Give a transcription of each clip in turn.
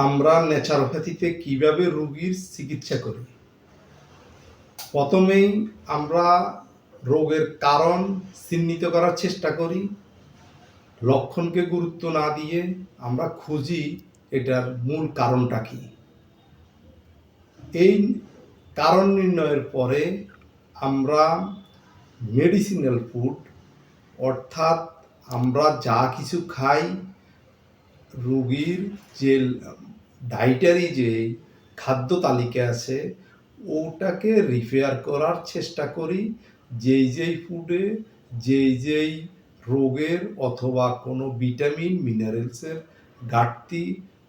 আমরা ন্যাচারোপ্যাথিতে কিভাবে রোগীর চিকিৎসা করি। প্রথমেই আমরা রোগের কারণ চিহ্নিত করার চেষ্টা করি। লক্ষণকে গুরুত্ব না দিয়ে আমরা খুঁজি এটার মূল কারণটা কি। এই কারণ নির্ণয়ের পরে আমরা মেডিসিনাল ফুড অর্থাৎ আমরা যা কিছু খাই, রোগীর যে ডায়েটারি যে খাদ্য তালিকা আছে ওটাকে রিপেয়ার করার চেষ্টা করি। যেই ফুডে যেই রোগের অথবা কোনো ভিটামিন মিনারেলসের ঘাটতি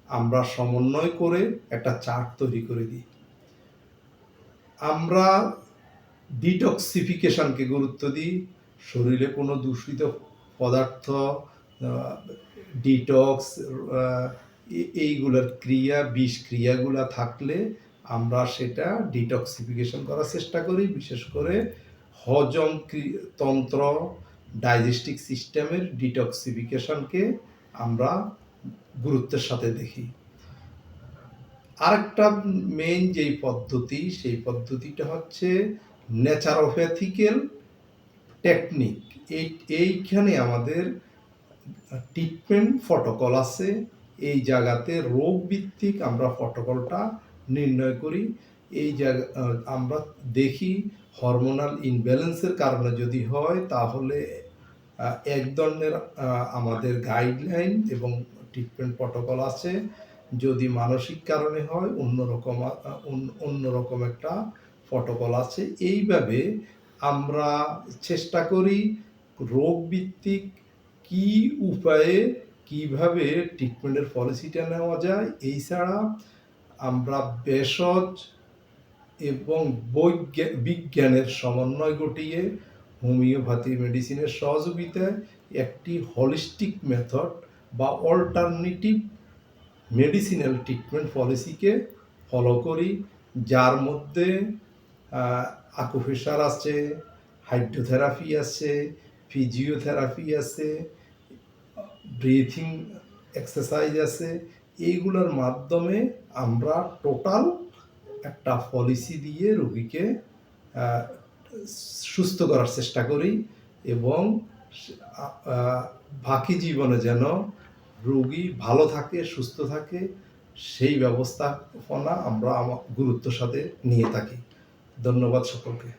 আমরা সমন্বয় করে একটা চার্ট তৈরি করে দিই। আমরা ডিটক্সিফিকেশনকে গুরুত্ব দিই। শরীরে কোনো দূষিত পদার্থ ডিটক্স এইগুলোর বিষ ক্রিয়াগুলো থাকলে আমরা সেটা ডিটক্সিফিকেশন করার চেষ্টা করি। বিশেষ করে হজম তন্ত্র ডাইজেস্টিভ সিস্টেমের ডিটক্সিফিকেশনকে আমরা গুরুত্বের সাথে দেখি। আরেকটা মেইন যেই পদ্ধতি সেই পদ্ধতিটা হচ্ছে ন্যাচারোপ্যাথিক্যাল টেকনিক। এইখানে আমাদের ট্রিটমেন্ট প্রটোকল আছে। এই জায়গাতে রোগ ভিত্তিক আমরা প্রটোকলটা নির্ণয় করি। এই জায়গা আমরা দেখি হরমোনাল ইনব্যালেন্সের কারণে যদি হয় তাহলে এক ধরনের আমাদের গাইডলাইন এবং ট্রিটমেন্ট প্রটোকল আছে। যদি মানসিক কারণে হয় অন্যরকম একটা প্রটোকল আছে। এইভাবে আমরা চেষ্টা করি রোগ ভিত্তিক কি উপায়ে কিভাবে ট্রিটমেন্টের পলিসিটা নেওয়া যায়। এছাড়া আমরা ভেষজ এবং বিজ্ঞানের সমন্বয় ঘটিয়ে হোমিওপ্যাথি মেডিসিনের সহযোগিতায় একটি হলিস্টিক মেথড বা অল্টারনেটিভ মেডিসিনাল ট্রিটমেন্ট পলিসিকে ফলো করি, যার মধ্যে আকুপ্রেশার আছে, হাইড্রোথেরাপি আছে, ফিজিওথেরাপি আছে, ব্রিথিং এক্সারসাইজ আছে। এইগুলোর মাধ্যমে আমরা টোটাল একটা পলিসি দিয়ে রোগীকে সুস্থ করার চেষ্টা করি এবং বাকি জীবনে যেন রোগী ভালো থাকে, সুস্থ থাকে, সেই ব্যবস্থাপনা আমরা গুরুত্বের সাথে নিয়ে থাকি। ধন্যবাদ সকলকে।